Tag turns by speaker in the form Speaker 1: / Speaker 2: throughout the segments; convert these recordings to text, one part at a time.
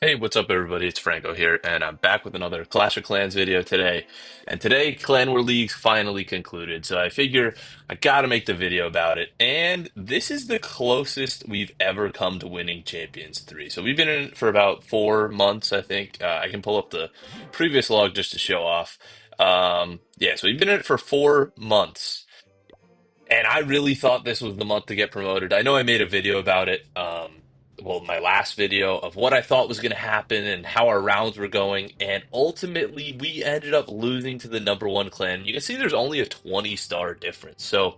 Speaker 1: Hey, what's up, everybody? It's Franco here, and I'm back with another Clash of Clans video today. And today, Clan War League's finally concluded, so I figure I gotta make the video about it. And this is the closest we've ever come to winning Champions 3. So we've been in it for about 4 months, I think. I can pull up the previous log just to show off. Yeah, so we've been in it for 4 months. And I really thought this was the month to get promoted. I know I made a video about it, well, my last video of what I thought was going to happen and how our rounds were going. And ultimately, we ended up losing to the number one clan. You can see there's only a 20-star difference. So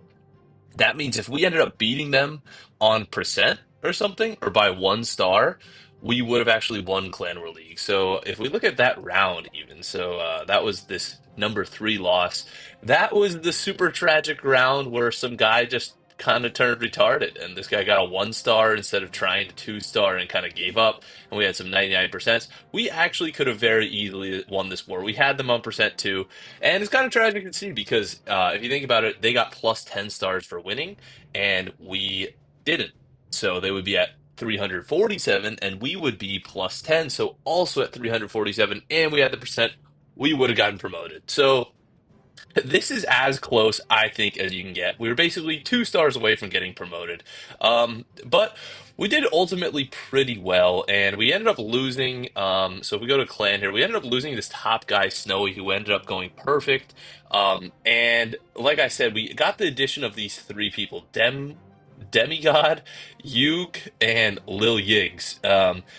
Speaker 1: that means if we ended up beating them on percent or something, or by 1 star, we would have actually won Clan War League. So if we look at that round, even that was this number three loss. That was the super tragic round where some guy just kind of turned retarded, and this guy got a 1 star instead of trying to 2 star and kind of gave up. And we had some 99%. We actually could have very easily won this war. We had them on percent too. And it's kind of tragic to see because if you think about it, they got plus 10 stars for winning, and we didn't. So they would be at 347, and we would be plus 10. So also at 347, and we had the percent, we would have gotten promoted. So this is as close, I think, as you can get. We were basically 2 stars away from getting promoted. But we did ultimately pretty well, and we ended up losing. So if we go to clan here, we ended up losing this top guy, Snowy, who ended up going perfect. And like I said, we got the addition of these three people, Demigod, Yuke, and Lil Yigs.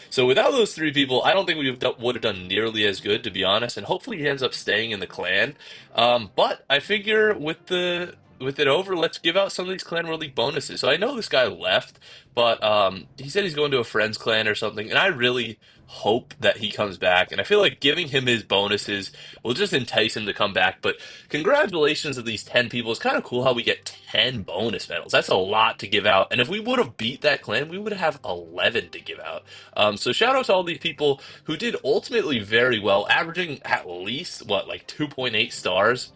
Speaker 1: So without those three people, I don't think would have done nearly as good, to be honest. And hopefully he ends up staying in the clan. But I figure with it over, let's give out some of these Clan War League bonuses. So I know this guy left, but he said he's going to a friend's clan or something, and I really hope that he comes back. And I feel like giving him his bonuses will just entice him to come back. But congratulations to these 10 people. It's kind of cool how we get 10 bonus medals. That's a lot to give out. And if we would have beat that clan, we would have 11 to give out. So shout out to all these people who did ultimately very well, averaging at least, what, like 2.8 stars.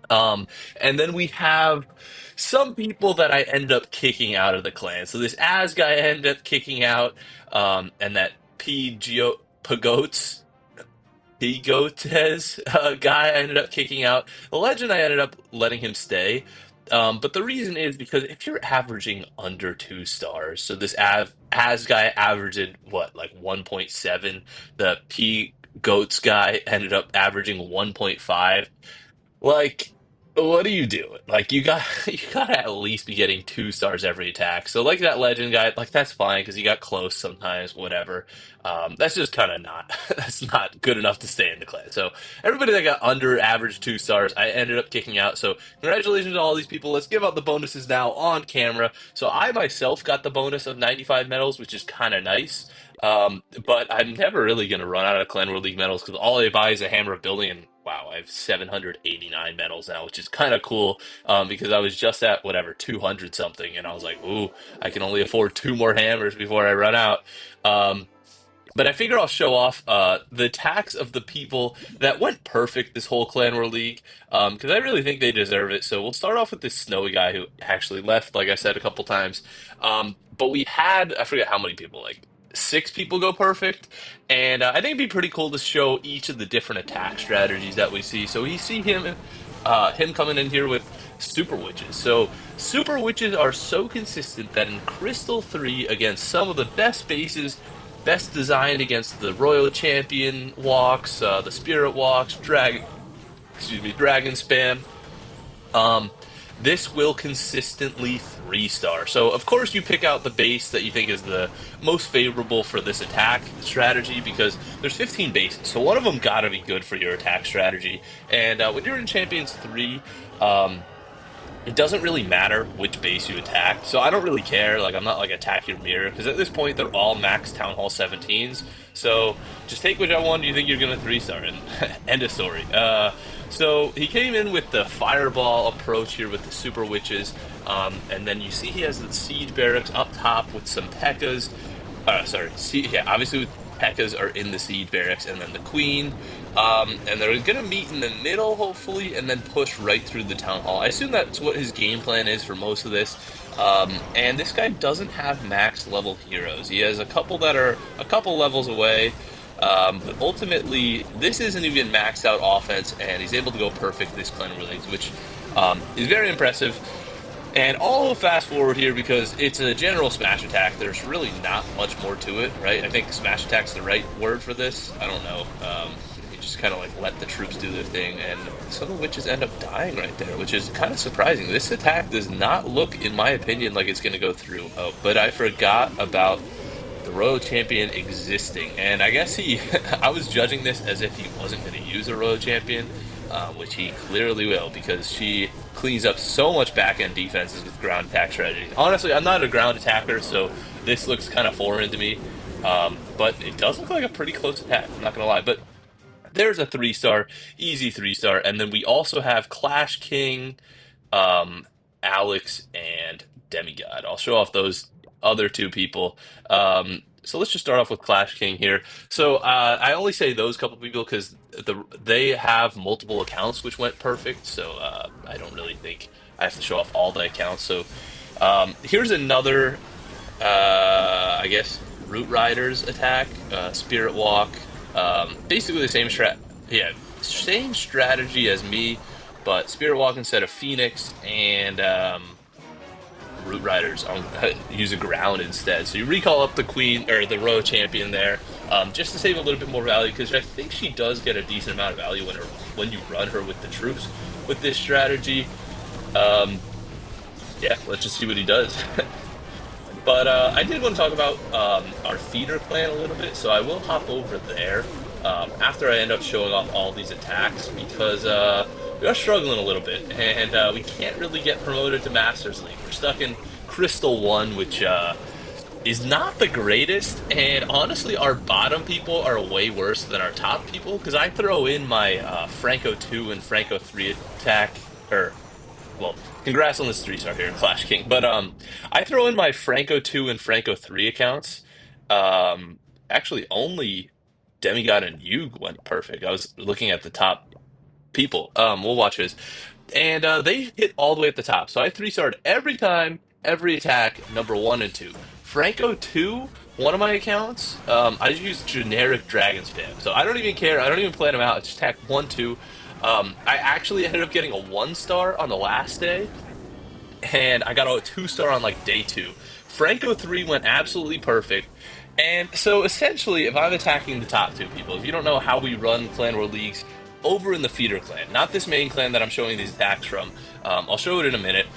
Speaker 1: Um, and then we have some people that I end up kicking out of the clan. So this Az guy I ended up kicking out, and that Pigotes guy I ended up kicking out. The legend I ended up letting him stay. But the reason is because if you're averaging under 2 stars, so this Az guy averaged what, like 1.7. The P Goats guy ended up averaging 1.5. Like, what are you doing? Like, you gotta at least be getting 2 stars every attack. So, like that legend guy, like that's fine because he got close sometimes, whatever. That's just kind of not that's not good enough to stay in the clan. So, everybody that got under average 2 stars, I ended up kicking out. So, congratulations to all these people. Let's give out the bonuses now on camera. So, I myself got the bonus of 95 medals, which is kind of nice. But I'm never really going to run out of Clan World League medals because all I buy is a Hammer of Building, and wow, I have 789 medals now, which is kind of cool because I was just at whatever 200 something, and I was like, ooh, I can only afford two more hammers before I run out. Um, but I figure I'll show off the attacks of the people that went perfect this whole Clan War League because I really think they deserve it. So we'll start off with this snowy guy who actually left, like I said a couple times. But we had, I forget how many people, like 6 people go perfect. And I think it'd be pretty cool to show each of the different attack strategies that we see. So we see him coming in here with Super Witches. So Super Witches are so consistent that in Crystal 3 against some of the best bases, best designed against the Royal Champion walks, the Spirit walks, Dragon spam. Um, this will consistently 3 star. So of course you pick out the base that you think is the most favorable for this attack strategy because there's 15 bases. So one of them gotta be good for your attack strategy. And when you're in Champions 3, um, it doesn't really matter which base you attack, so I don't really care. Like, I'm not like attack your mirror because at this point they're all max Town Hall 17s. So just take whichever one you think you're gonna 3 star and end of story. So he came in with the fireball approach here with the super witches, and then you see he has the siege barracks up top with some pekkas. Sorry, yeah, obviously with Pekkas are in the siege barracks, and then the queen. And they're gonna meet in the middle, hopefully, and then push right through the town hall. I assume that's what his game plan is for most of this. And this guy doesn't have max level heroes. He has a couple that are a couple levels away. But ultimately, this isn't even maxed out offense, and he's able to go perfect this clan release, which is very impressive. And I'll fast forward here because it's a general smash attack. There's really not much more to it, right? I think smash attack's the right word for this. I don't know. You just kind of like let the troops do their thing, and some of witches end up dying right there, which is kind of surprising. This attack does not look, in my opinion, like it's going to go through. Oh, but I forgot about the Royal Champion existing. And I guess I was judging this as if he wasn't going to use a Royal Champion, which he clearly will because she cleans up so much back end defenses with ground attack strategies. Honestly, I'm not a ground attacker, so this looks kind of foreign to me. But it does look like a pretty close attack, I'm not going to lie. But there's a 3-star, easy 3-star. And then we also have Clash King, um, Alex, and Demigod. I'll show off those other two people. So let's just start off with Clash King here. So I only say those couple people because they have multiple accounts which went perfect. So I don't really think I have to show off all the accounts. So here's another I guess Root Riders attack, Spirit Walk, basically the same same strategy as me, but Spirit Walk instead of Phoenix, and Root Riders on use a ground instead. So you recall up the Queen or the Royal Champion there, just to save a little bit more value because I think she does get a decent amount of value when you run her with the troops with this strategy. Um, yeah, let's just see what he does. But I did want to talk about our feeder clan a little bit, so I will hop over there after I end up showing off all these attacks because we are struggling a little bit, and we can't really get promoted to Masters League. We're stuck in Crystal 1, which is not the greatest, and honestly, our bottom people are way worse than our top people because I throw in my Franco 2 and Franco 3 attack, or well, congrats on this 3-star here in Clash King. But I throw in my Franco 2 and Franco 3 accounts. Um, Actually, only Demigod and Yug went perfect. I was looking at the top people. We'll watch his. And they hit all the way at the top. So I 3-starred every time, every attack, number one and two. Franco 2, one of my accounts, I just use generic dragon spam. So I don't even care. I don't even plan them out. I just attack 1, 2. I actually ended up getting a 1-star on the last day, and I got a 2-star on like day two. Franco 3 went absolutely perfect. And so essentially, if I'm attacking the top two people, if you don't know how we run Clan War Leagues, over in the feeder clan, not this main clan that I'm showing these attacks from, I'll show it in a minute,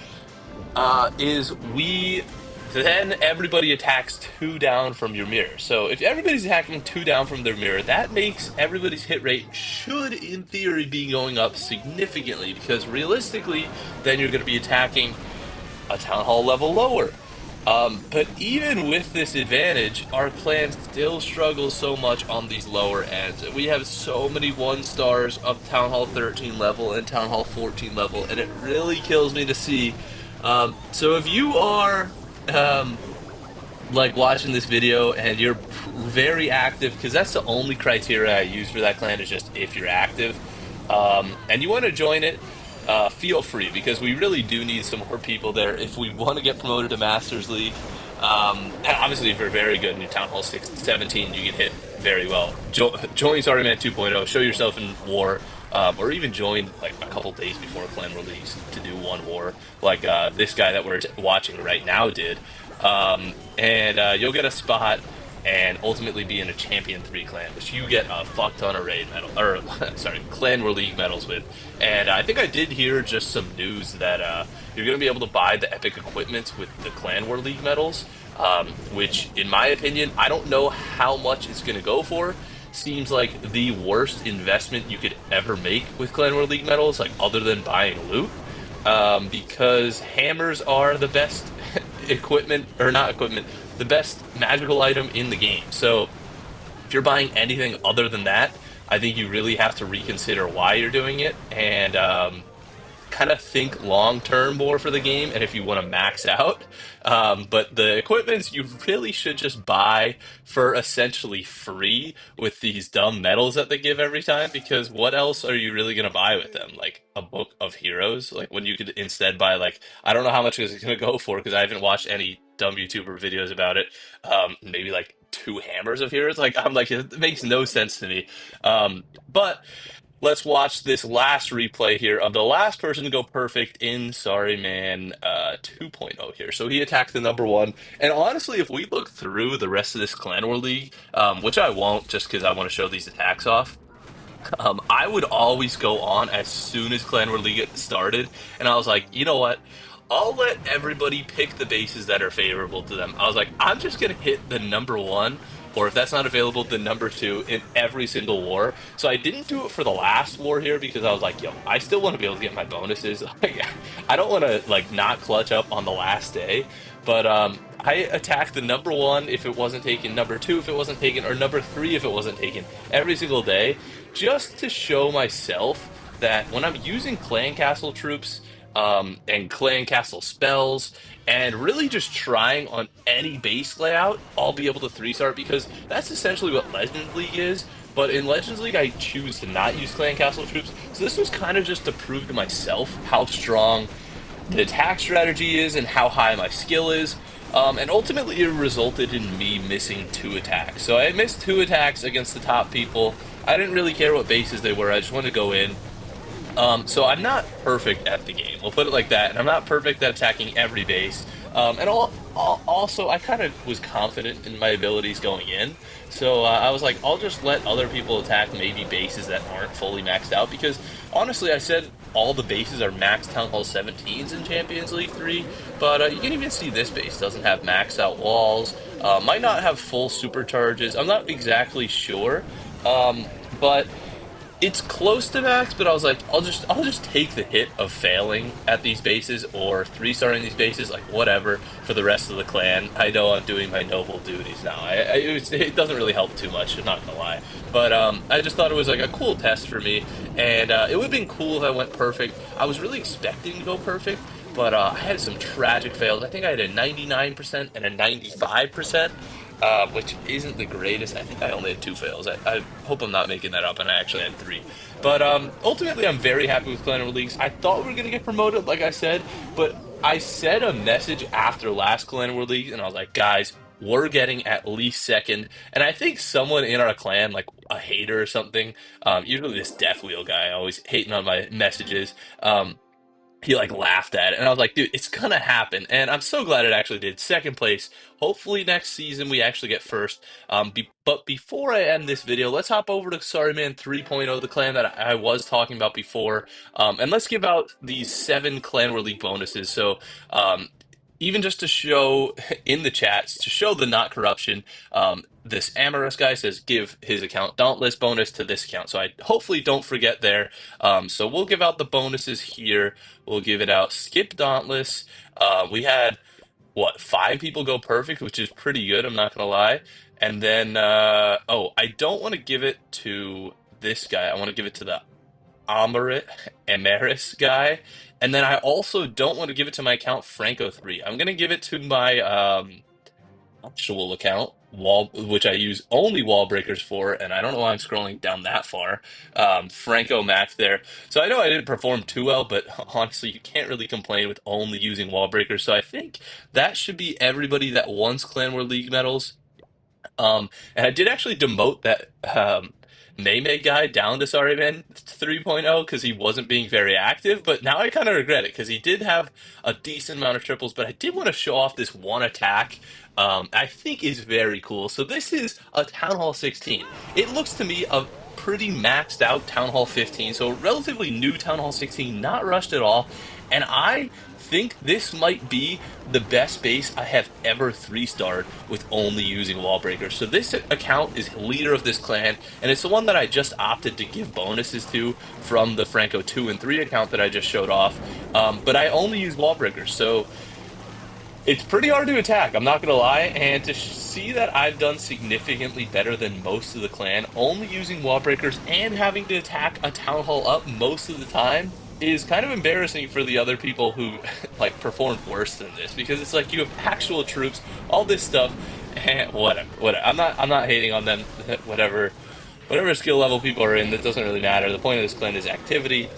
Speaker 1: is we then everybody attacks 2 down from your mirror. So if everybody's attacking 2 down from their mirror, that makes everybody's hit rate should in theory be going up significantly because realistically, then you're going to be attacking a town hall level lower. But even with this advantage, our clan still struggles so much on these lower ends. We have so many 1-stars of Town Hall 13 level and Town Hall 14 level, and it really kills me to see. So if you are like watching this video and you're very active, because that's the only criteria I use for that clan is just if you're active, and you want to join it, feel free because we really do need some more people there if we want to get promoted to Masters League. And obviously, if you're very good in your Town Hall 17, you can hit very well. Join Starterman 2.0, show yourself in war, or even join like a couple days before Clan release to do one war, like this guy that we're watching right now did. And you'll get a spot and ultimately be in a Champion 3 clan, which you get a fuck ton of raid medal, or sorry, Clan War League medals with. And I think I did hear just some news that you're going to be able to buy the epic equipment with the Clan War League medals, which, in my opinion, I don't know how much it's going to go for. Seems like the worst investment you could ever make with Clan War League medals, like other than buying loot, because hammers are the best equipment, or not equipment, the best magical item in the game. So if you're buying anything other than that, I think you really have to reconsider why you're doing it and kind of think long term more for the game and if you want to max out. But the equipments you really should just buy for essentially free with these dumb medals that they give every time, because what else are you really going to buy with them? Like a book of heroes? Like when you could instead buy, like, I don't know how much it's going to go for because I haven't watched any dumb YouTuber videos about it. Maybe like two hammers of heroes. Like I'm like, it makes no sense to me. But let's watch this last replay here of the last person to go perfect in Sorry Man 2.0 here. So he attacked the number one. And honestly, if we look through the rest of this Clan War League, which I won't just because I want to show these attacks off, I would always go on as soon as Clan War League started, and I was like, you know what? I'll let everybody pick the bases that are favorable to them. I was like, I'm just gonna hit the number one, or if that's not available, the number two in every single war. So I didn't do it for the last war here because I was like, yo, I still want to be able to get my bonuses. Like, I don't want to like not clutch up on the last day. But I attacked the number one if it wasn't taken, number two if it wasn't taken, or number three if it wasn't taken every single day, just to show myself that when I'm using clan castle troops and clan castle spells and really just trying on any base layout, I'll be able to three-star because that's essentially what Legends League is. But in Legends League, I choose to not use clan castle troops. So this was kind of just to prove to myself how strong the attack strategy is and how high my skill is. And ultimately, it resulted in me missing two attacks. So I missed two attacks against the top people. I didn't really care what bases they were. I just wanted to go in. So I'm not perfect at the game. We'll put it like that. And I'm not perfect at attacking every base. Also, I kind of was confident in my abilities going in. So I was like, I'll just let other people attack maybe bases that aren't fully maxed out. Because honestly, I said all the bases are max Town Hall 17s in Champions League 3. But you can even see this base doesn't have maxed out walls. Might not have full supercharges. I'm not exactly sure. But it's close to max, but I was like, I'll just take the hit of failing at these bases or three-starring these bases, like whatever, for the rest of the clan. I know I'm doing my noble duties now. It doesn't really help too much, I'm not gonna lie. But I just thought it was like a cool test for me, and it would have been cool if I went perfect. I was really expecting to go perfect, but I had some tragic fails. I think I had a 99% and a 95%, which isn't the greatest. I think I only had two fails. I hope I'm not making that up, and I actually had three. But ultimately, I'm very happy with Clan War Leagues. I thought we were going to get promoted, like I said, but I said a message after last Clan War League, and I was like, guys, we're getting at least second. And I think someone in our clan, like a hater or something, usually this Death Wheel guy, always hating on my messages, he like laughed at it, and I was like, dude, it's gonna happen. And I'm so glad it actually did. Second place. Hopefully next season we actually get first. But before I end this video, let's hop over to Sorry Man 3.0, the clan that I was talking about before. And let's give out these 7 Clan War League bonuses. So even just to show in the chats, to show the not corruption, this Amorous guy says give his account Dauntless bonus to this account. So I hopefully don't forget there. So we'll give out the bonuses here. We'll give it out. Skip Dauntless. We had, what, 5 people go perfect, which is pretty good, I'm not going to lie. And then, oh, I don't want to give it to this guy. I want to give it to the Amaris guy. And then I also don't want to give it to my account Franco3. I'm gonna give it to my actual account, which I use only wall breakers for, and I don't know why I'm scrolling down that far. Franco Max there. So I know I didn't perform too well, but honestly, you can't really complain with only using wall breakers. So I think that should be everybody that wants Clan War League medals. And I did actually demote that Mei guy down to Sorry Man 3.0 because he wasn't being very active, but now I kind of regret it because he did have a decent amount of triples, but I did want to show off this one attack I think is very cool. So this is a Town Hall 16. It looks to me a pretty maxed out Town Hall 15, so a relatively new Town Hall 16, not rushed at all, and I think this might be the best base I have ever 3-starred with only using wall breakers. So this account is leader of this clan, and it's the one that I just opted to give bonuses to from the Franco 2 and 3 account that I just showed off. But I only use wall breakers, so it's pretty hard to attack, I'm not going to lie, and to see that I've done significantly better than most of the clan, only using wall breakers and having to attack a Town Hall up most of the time, is kind of embarrassing for the other people who like performed worse than this because it's like you have actual troops, all this stuff, and whatever. I'm not hating on them. Whatever skill level people are in, that doesn't really matter. The point of this clan is activity.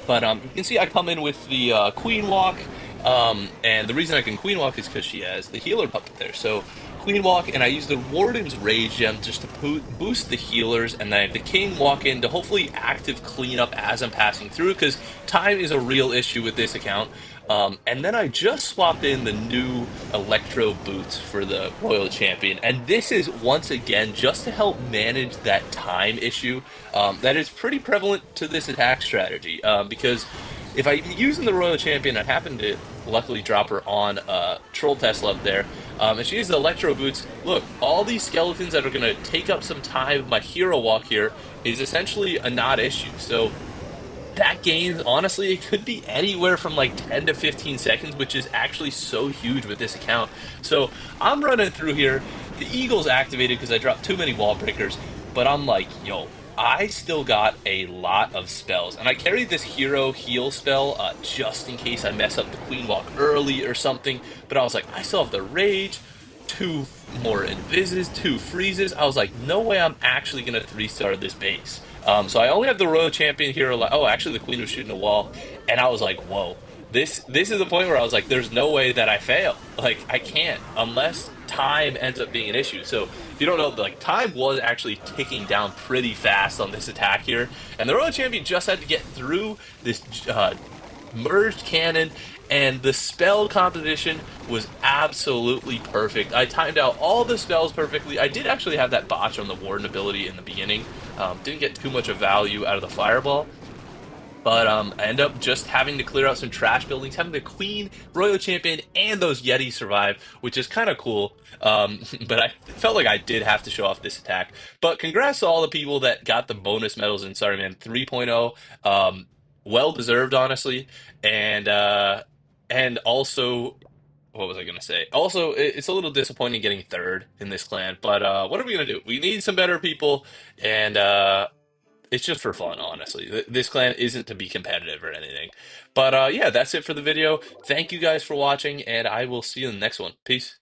Speaker 1: But you can see I come in with the Queen Walk, and the reason I can Queen Walk is because she has the healer puppet there. So Queen Walk, and I use the Warden's Rage Gem just to boost the healers, and then I have the King walk in to hopefully active cleanup as I'm passing through, because time is a real issue with this account. And then I just swapped in the new Electro boots for the Royal Champion, and this is once again just to help manage that time issue that is pretty prevalent to this attack strategy. Because if I'm using the Royal Champion, I happen to luckily drop her on Troll Tesla up there, and she uses the Electro boots. Look, all these skeletons that are going to take up some time, my hero walk here is essentially a not issue. So that gains, honestly, it could be anywhere from like 10 to 15 seconds, which is actually so huge with this account. So I'm running through here. The Eagle's activated because I dropped too many wall breakers, but I'm like, yo, I still got a lot of spells. And I carried this hero heal spell just in case I mess up the Queen Walk early or something. But I was like, I still have the Rage, two more invises, two freezes. I was like, no way I'm actually gonna three-star this base. So I only have the Royal Champion here. Oh, actually, the Queen was shooting a wall, and I was like, whoa. This is the point where I was like, there's no way that I fail. Like, I can't unless time ends up being an issue. So if you don't know, like, time was actually ticking down pretty fast on this attack here, and the Royal Champion just had to get through this merged cannon, and the spell composition was absolutely perfect. I timed out all the spells perfectly. I did actually have that botch on the Warden ability in the beginning. Didn't get too much of value out of the Fireball. But I end up just having to clear out some trash buildings, having the Queen, Royal Champion, and those Yetis survive, which is kind of cool. But I felt like I did have to show off this attack. But congrats to all the people that got the bonus medals in Sorry Man 3.0. Well deserved, honestly. And also, what was I going to say? Also, it's a little disappointing getting third in this clan. But what are we going to do? We need some better people, and it's just for fun, honestly. This clan isn't to be competitive or anything. But yeah, that's it for the video. Thank you guys for watching, and I will see you in the next one. Peace.